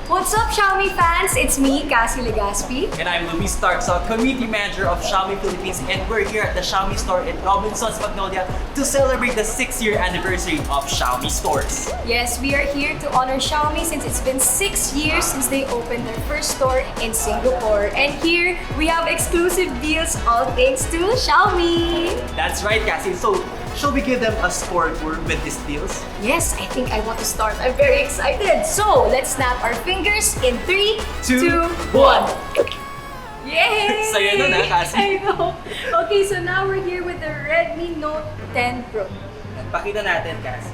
What's up, Xiaomi fans? It's me, Cassie Legaspi. And I'm Luis Starkso, Community Manager of Xiaomi Philippines, and we're here at the Xiaomi store in Robinsons, Magnolia to celebrate the 6th-year anniversary of Xiaomi stores. Yes, we are here to honor Xiaomi since it's been 6 years since they opened their first store in Singapore. And here, we have exclusive deals, all thanks to Xiaomi. That's right, Cassie. So, shall we give them a score with these deals? Yes, I think I want to start. I'm very excited. So, let's snap our fingers in 3, 2, 1. Yay! Saya nun, Cassie. I know. Okay, so now we're here with the Redmi Note 10 Pro. Pakita natin, Cassie.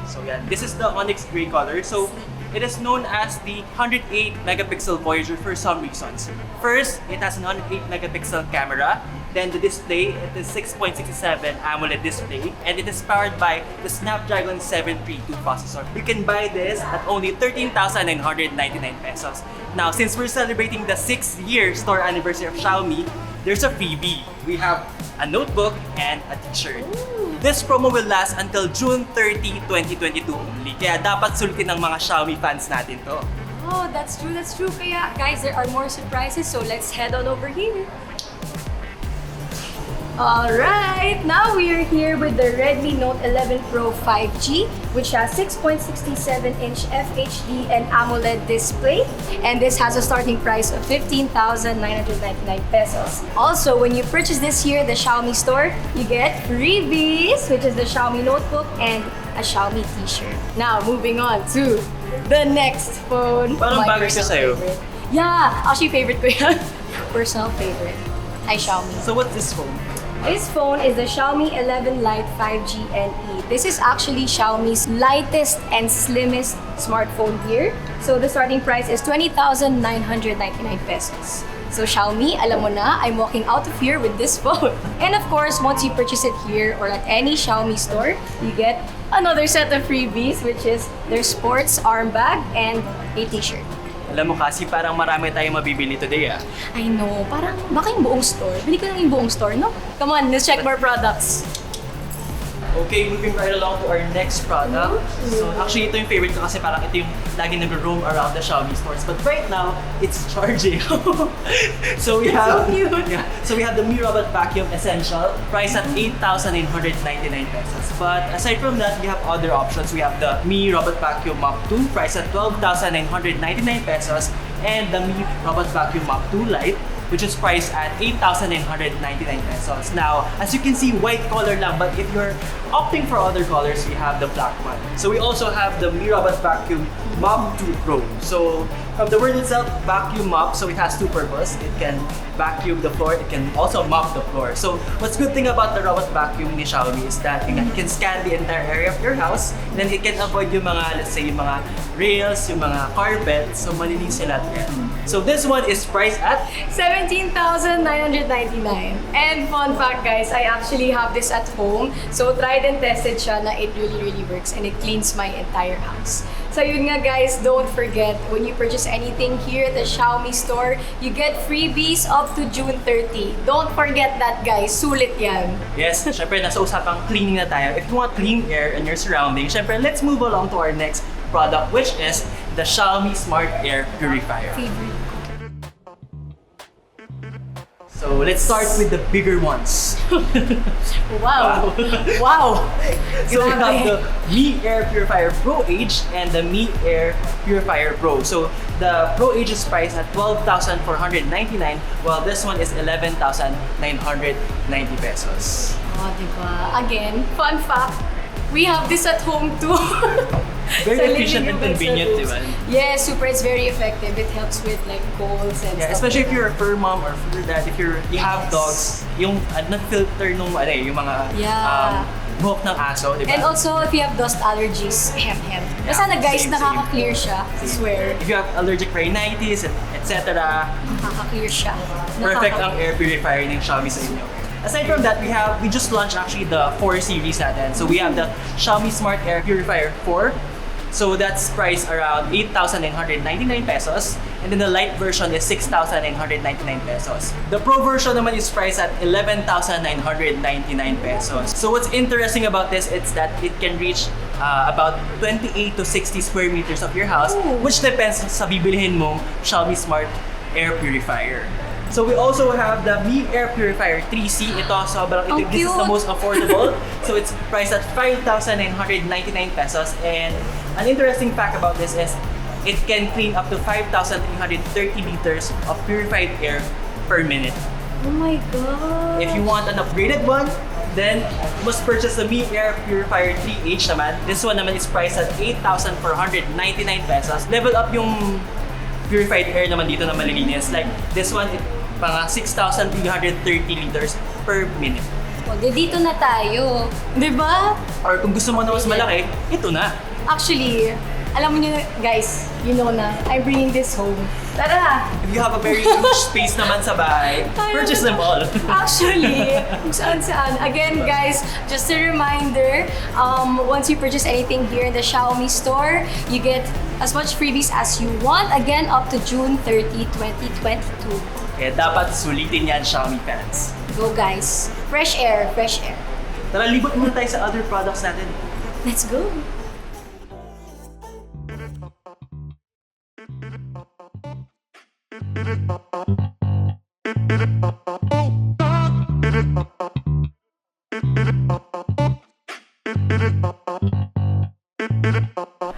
So yan, this is the onyx gray color. So it is known as the 108 megapixel Voyager for some reasons. First, it has an 108 megapixel camera. Then the display, it is 6.67 AMOLED display, and it is powered by the Snapdragon 732 processor. You can buy this at only 13,999 pesos. Now, since we're celebrating the 6th-year store anniversary of Xiaomi, there's a freebie. We have a notebook and a t-shirt. This promo will last until June 30, 2022 only. Kaya dapat sulitin ng mga Xiaomi fans natin to. Oh, that's true, that's true. Kaya, guys, there are more surprises, so let's head on over here. Alright, now we are here with the Redmi Note 11 Pro 5G, which has 6.67-inch FHD and AMOLED display, and this has a starting price of 15,999 pesos. Also, when you purchase this here at the Xiaomi store, you get freebies, which is the Xiaomi notebook and a Xiaomi t-shirt. Now, moving on to the next phone. Parang My bagay siya personal sa'yo. favorite. Yeah, actually favorite ko yan. Personal favorite. Hi, Xiaomi. So what's this phone? This phone is the Xiaomi 11 Lite 5G NE. This is actually Xiaomi's lightest and slimmest smartphone here. So the starting price is 20,999 pesos. So Xiaomi, alam mo na, I'm walking out of here with this phone. And of course, once you purchase it here or at any Xiaomi store, you get another set of freebies, which is their sports arm bag and a t-shirt. Alam mo kasi parang marami tayong mabibili today ah. I know, parang baka yung buong store. Bili ko lang yung buong store, no? Come on, let's check more products. Okay, moving right along to our next product. So actually ito yung favorite ko kasi parang ito yung lagi nag-roam around the Xiaomi stores. But right now, it's charging. So we have so we have the Mi Robot Vacuum Essential, priced at 8,999 pesos. But aside from that, we have other options. We have the Mi Robot Vacuum Mop 2, priced at 12,999 pesos, and the Mi Robot Vacuum Mop 2 Lite, which is priced at 8,999 pesos. Now, as you can see, white color lang, but if you're opting for other colors, we have the black one. So we also have the Mi Robot Vacuum Mop 2 Pro. So from the word itself, vacuum mop, so it has two purposes. It can vacuum the floor, it can also mop the floor. So what's good thing about the robot vacuum ni Xiaomi is that it can scan the entire area of your house, and then it can avoid yung mga, let's say, yung mga rails, yung mga carpets, so malinis sila yan. So this one is priced at 17,999. And fun fact, guys, I actually have this at home. So tried and tested siya na it really works and it cleans my entire house. So yun nga, guys, don't forget, when you purchase anything here at the Xiaomi store, you get freebies up to June 30. Don't forget that, guys. Sulit yan. Yes, syempre nasa usapang cleaning na tayo. If you want clean air in your surroundings, syempre let's move along to our next product, which is the Xiaomi Smart Air Purifier. Favorite. So let's start with the bigger ones. Wow. Wow. So we have Grabe. the Mi Air Purifier Pro Age and the Mi Air Purifier Pro. So the Pro Age is priced at 12,499, while this one is 11,990 pesos. Oh, diba? Again, fun fact, we have this at home too. Very Sa efficient living and room sa convenient, rooms. diba? Yes, super. It's very effective. It helps with like colds and Yeah, stuff. especially if like you're a fur mom or fur dad, if you have Yes. dogs, yung nag-filter nung yung mga Yeah. buhok ng aso, di ba? And also, if you have dust allergies, hem. Basta na guys, same. nakaka-clear siya. I swear. If you have allergic rhinitis, etc., Nakaka-clear siya. perfect ang air purifier ng Xiaomi sa inyo. Aside from that, we just launched actually the 4 series natin. So we have the Xiaomi Smart Air Purifier 4. So that's priced around 8,999 pesos. And then the light version is 6,999 pesos. The Pro version naman is priced at 11,999 pesos. So what's interesting about this is that it can reach about 28 to 60 square meters of your house, which depends sa bibilihin mong Xiaomi Smart Air Purifier. So we also have the Mi Air Purifier 3C. This is the most affordable. So it's priced at 5,999 pesos. And an interesting fact about this is it can clean up to 5,330 liters of purified air per minute. Oh my god! If you want an upgraded one, then you must purchase the Mi Air Purifier 3H naman. This one naman is priced at 8,499 pesos. Level up yung purified air naman dito na malilinis. Like this one, pang 6,330 liters per minute. O, dito na tayo. Diba? Or kung gusto mo na mas malaki, ito na. Actually, alam mo nyo guys, you know na, I'm bringing this home. Tara! If you have a very huge space naman sa bahay, purchase them all. Actually, kung saan-saan. Again guys, just a reminder, once you purchase anything here in the Xiaomi store, you get as much freebies as you want. Again, up to June 30, 2022. Kaya dapat sulitin yan, Xiaomi fans. Go guys. Fresh air, fresh air. Tara, libot muna tayo sa other products natin. Let's go.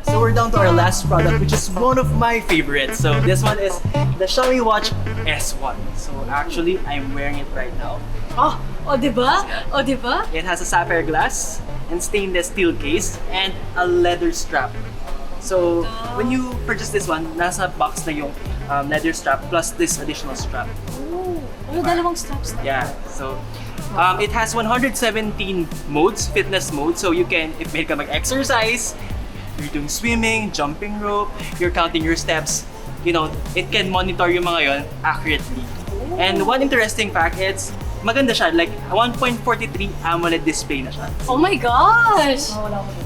So we're down to our last product, which is one of my favorites. So this one is the Xiaomi Watch S1. So actually, I'm wearing it right now. Oh, diba? Oh, diba? It has a sapphire glass and stainless steel case and a leather strap. So when you purchase this one, nasa box na yung leather strap plus this additional strap. Oh, dalawang straps na. Yeah. So it has 117 modes, fitness modes. So you can, if may ka mag-exercise, you're doing swimming, jumping rope, you're counting your steps, you know, it can monitor yung mga yon accurately. And one interesting fact, it's maganda siya, like 1.43 AMOLED display na siya. Oh my gosh!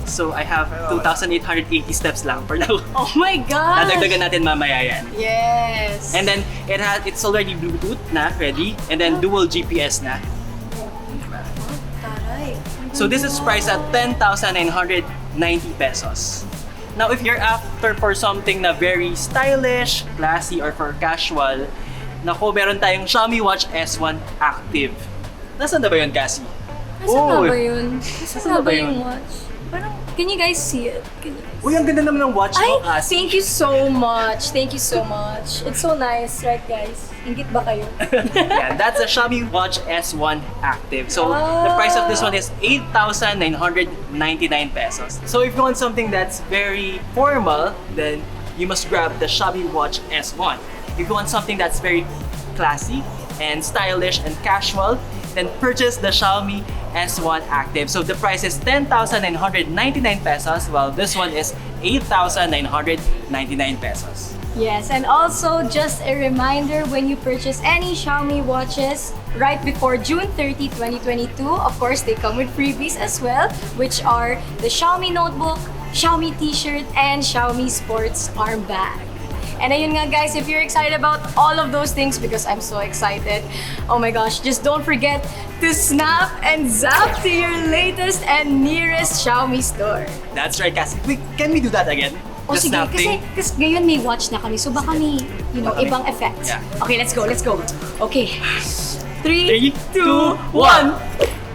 So I have 2,880 steps lang for now. Oh my gosh! Nadagdagan natin mamaya yan. Yes! And then it's already Bluetooth na, ready, and then dual GPS na. Taray. So this is priced at 10,990 pesos. Now if you're after for something na very stylish, classy, or for casual, nako, meron tayong Xiaomi Watch S1 Active. Nasaan na ba yun, Cassie? Nasaan na ba yun? Nasaan na ba yung watch? Parang, can you guys see it? Uy, ang ganda naman ng watch mo, Ay, Cassie. thank you so much. Thank you so much. It's so nice, right guys? Ingit ba kayo? Yeah, that's a Xiaomi Watch S1 Active. So the price of this one is 8,999 pesos. So if you want something that's very formal, then you must grab the Xiaomi Watch S1. If you want something that's very classy and stylish and casual, then purchase the Xiaomi S1 Active. So the price is 10,999 pesos, while this one is 8,999 pesos. Yes, and also just a reminder, when you purchase any Xiaomi watches right before June 30, 2022, of course they come with freebies as well, which are the Xiaomi notebook, Xiaomi t-shirt, and Xiaomi sports armbag. And ayun nga guys, if you're excited about all of those things, because I'm so excited, oh my gosh, just don't forget to snap and zap to your latest and nearest Xiaomi store. That's right, Cassie. Can we do that again? O The sige, snap kasi thing? ngayon may watch na kami, so baka may, you know, Baka may- ibang effects. Yeah. Okay, let's go, let's go. Okay. 3, 3, 2, 1!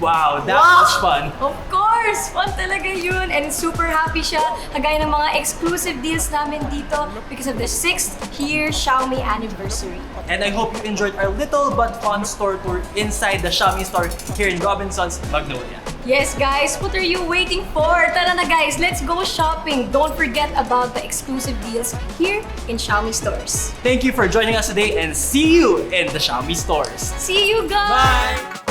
Wow, that was fun. Of course! Fun talaga yun. And super happy siya. Kagaya ng mga exclusive deals namin dito because of the 6th year Xiaomi anniversary. And I hope you enjoyed our little but fun store tour inside the Xiaomi store here in Robinson's, Magnolia. Yes guys, what are you waiting for? Tara na guys, let's go shopping. Don't forget about the exclusive deals here in Xiaomi stores. Thank you for joining us today and see you in the Xiaomi stores. See you guys! Bye!